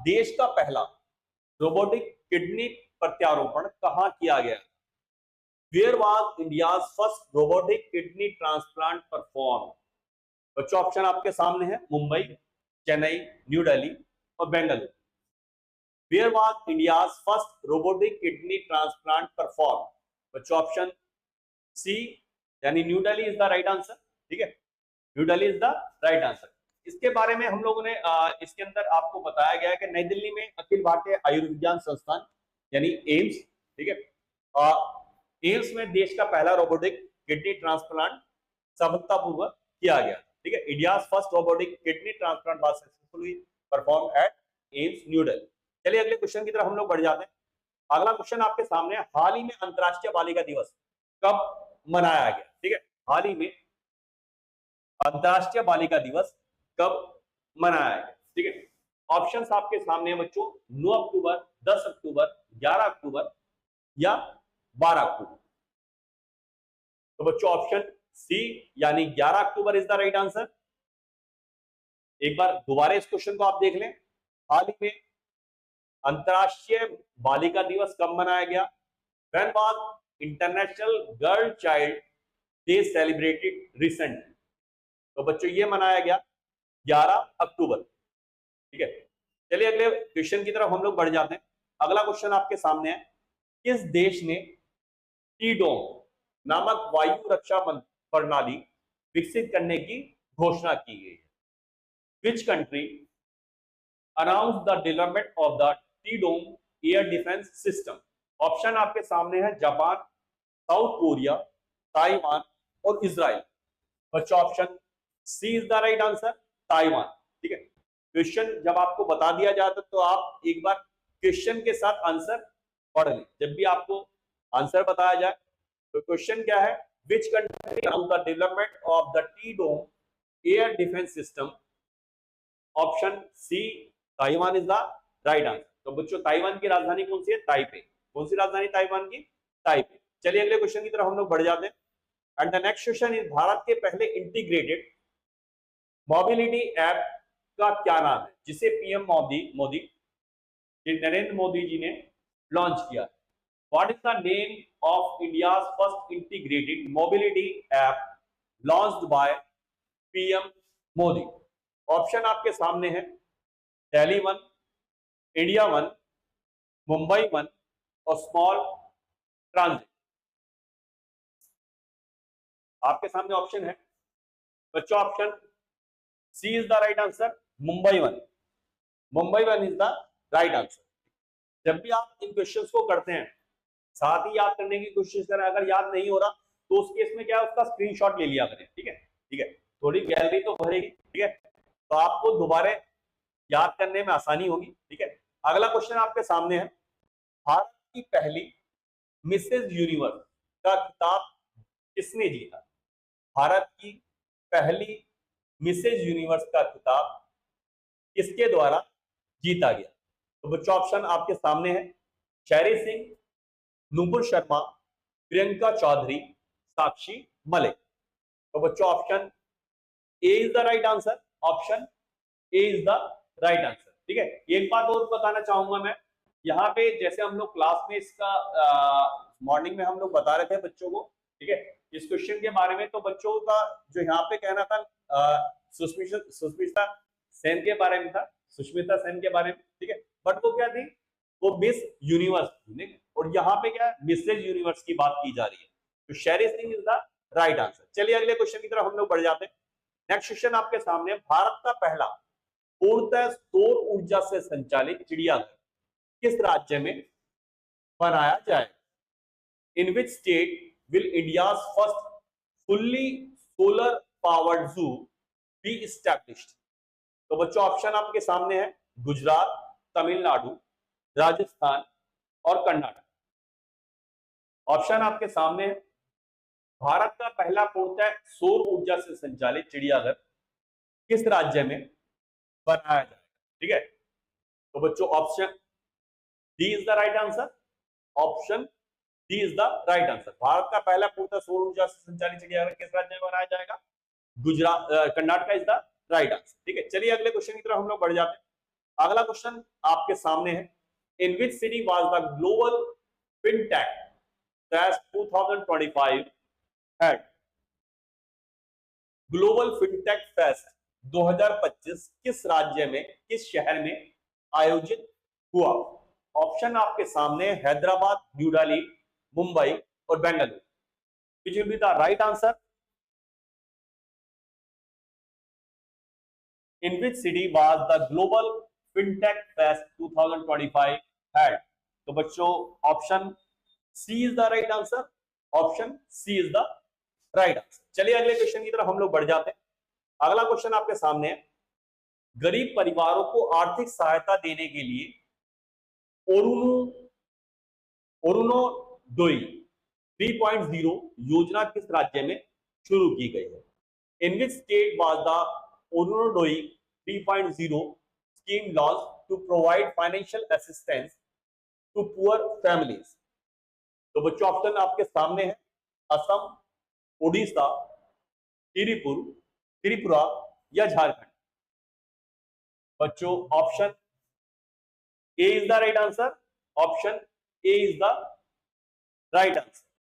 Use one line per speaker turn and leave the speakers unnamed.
देश का पहला रोबोटिक किडनी प्रत्यारोपण कहां किया गया? Where was India's first robotic kidney transplant perform? बच्चों ऑप्शन आपके सामने है, मुंबई, चेन्नई, न्यू दिल्ली और Bengaluru. Where was India's first robotic kidney transplant perform? बच्चों ऑप्शन सी यानी new Delhi is the right answer. ठीक है, new Delhi is the right answer. इसके बारे में हम लोगों ने इसके अंदर आपको बताया गया है कि नई दिल्ली में अखिल भारतीय आयुर्विज्ञान संस्थान यानी एम्स, ठीक है, एम्स में देश का पहला रोबोटिक किडनी ट्रांसप्लांट सफलतापूर्वक किया गया। ठीक है, India first robotic kidney transplant was successfully perform at AIIMS new Delhi. चलिए अगले क्वेश्चन की तरफ हम लोग बढ़ जाते हैं। अगला क्वेश्चन आपके सामने, हाल ही में अंतर्राष्ट्रीय बालिका दिवस कब मनाया गया? ठीक है, हाल ही में अंतर्राष्ट्रीय बालिका दिवस कब मनाया गया? ठीक है, ऑप्शंस आपके सामने हैं बच्चों, 9 अक्टूबर, 10 अक्टूबर, 11 अक्टूबर या 12 अक्टूबर। तो बच्चों ऑप्शन सी यानी 11 October is the right answer. एक बार दोबारा इस क्वेश्चन को आप देख लें, हाल ही में अंतर्राष्ट्रीय बालिका दिवस कब मनाया गया? When was international girl child day celebrated recently? तो बच्चों ये मनाया गया 11 अक्टूबर। ठीक है, चलिए अगले क्वेश्चन की तरफ हम लोग बढ़ जाते हैं। अगला क्वेश्चन आपके सामने है, किस देश ने टीडोम नामक वायु रक्षा प्रणाली विकसित करने की घोषणा की गई है? Which country announce the development of the T Dome air defence system? Option आपके सामने है, जापान, साउथ कोरिया, ताइवान और इजराइल। बच्चों option C is the right answer, Taiwan. ठीक है, क्वेश्चन जब आपको बता दिया जाता तो आप एक बार क्वेश्चन के साथ आंसर पढ़ लें। जब भी आपको आंसर बताया जाए तो क्वेश्चन क्या है, which country announce the development of the T Dome air defence system? Option C Taiwan is the right answer. तो बच्चों ताइवान की राजधानी कौन सी है? ताइपे। कौन सी राजधानी ताइवान की? ताइपे। चलिए अगले क्वेश्चन की तरफ हम लोग बढ़ जाते हैं। And the next question is, Bharat के पहले इंटीग्रेटेड मोबिलिटी ऐप का क्या नाम है, जिसे पीएम मोदी नरेंद्र मोदी जी ने लॉन्च किया? What is the name of India's first integrated mobility app launched by PM Modi? Option आपके सामने है, Delhi one, India one, Mumbai one और स्मॉल ट्रांजिट। आपके सामने ऑप्शन है बच्चों, option C is the right answer, Mumbai one. Mumbai one is the right answer. जब भी आप इन क्वेश्चंस को करते हैं साथ ही याद करने की कोशिश करें। अगर याद नहीं हो रहा तो उस केस में क्या है, उसका स्क्रीनशॉट ले लिया करें। ठीक है, ठीक है, थोड़ी गैलरी तो भरेगी। ठीक है, तो आपको दोबारा याद करने में आसानी होगी। ठीक है, अगला क्वेश्चन आपके सामने है, भारत की पहली मिसेज यूनिवर्स का खिताब किसने जीता? भारत की पहली मिसेज यूनिवर्स का खिताब किसके द्वारा जीता गया? तो बच्चों ऑप्शन आपके सामने है, शैरी सिंह, नूपुर शर्मा, प्रियंका चौधरी, साक्षी मलिक। तो बच्चों option A is the right answer. Option A is the right answer. ठीक है, एक बात और बताना चाहूंगा मैं, यहाँ पे जैसे हम लोग क्लास में इसका मॉर्निंग में हम लोग बता रहे थे बच्चों को, ठीक है, इस क्वेश्चन के बारे में, तो बच्चों का जो यहाँ पे कहना था सुष्मिता सेन के बारे में था, सुष्मिता सेन के बारे में। ठीक है, बट वो क्या थी, वो मिस यूनिवर्स थी, और यहाँ पे क्या मिसेज यूनिवर्स की बात की जा रही है। तो Sherry Singh is the right answer. चलिए अगले क्वेश्चन की तरफ हम लोग बढ़ जाते हैं। नेक्स्ट क्वेश्चन आपके सामने, भारत का पहला पूर्णतः सौर ऊर्जा से संचालित चिड़ियाघर किस राज्य में बनाया जाएगा? In which state will India's first fully solar powered zoo be established? तो बच्चों ऑप्शन आपके सामने है, गुजरात, तमिलनाडु, राजस्थान और कर्नाटक। ऑप्शन आपके सामने है, भारत का पहला पूर्णतः सौर ऊर्जा से संचालित चिड़ियाघर किस राज्य में बनाया जाएगा? ठीक है, तो बच्चों option D is the right answer. Option D is the right answer. Bharat का पहला पूर्णतः सौर ऊर्जा से संचालित चिड़ियाघर किस राज्य में बनाया जाएगा? Gujarat, Karnataka is the right answer. ठीक है, चलिए अगले क्वेश्चन की तरफ हम लोग बढ़ जाते हैं। अगला क्वेश्चन आपके सामने है, in which city was the global fintech fest 2025 held? Global fintech fest 2025 किस राज्य में, किस शहर में आयोजित हुआ? ऑप्शन आपके सामने, हैदराबाद, न्यू दिल्ली, मुंबई और Bengaluru. Which will be the right answer? In which city was the Global FinTech Fest 2025 held? तो बच्चों option C is the right answer, option C is the right answer. चलिए अगले क्वेश्चन की तरफ हम लोग बढ़ जाते हैं। अगला क्वेश्चन आपके सामने है, गरीब परिवारों को आर्थिक सहायता देने के लिए ओरुनोडोई 3.0 योजना किस राज्य में शुरू की गई है? In which state was the Orunodoi 3.0 scheme launched to provide financial assistance to poor families? तो बच्चों ऑप्शन आपके सामने है, असम, ओडिशा, त्रिपुरा या झारखंड। बच्चों option A is the right answer, option A is the right answer.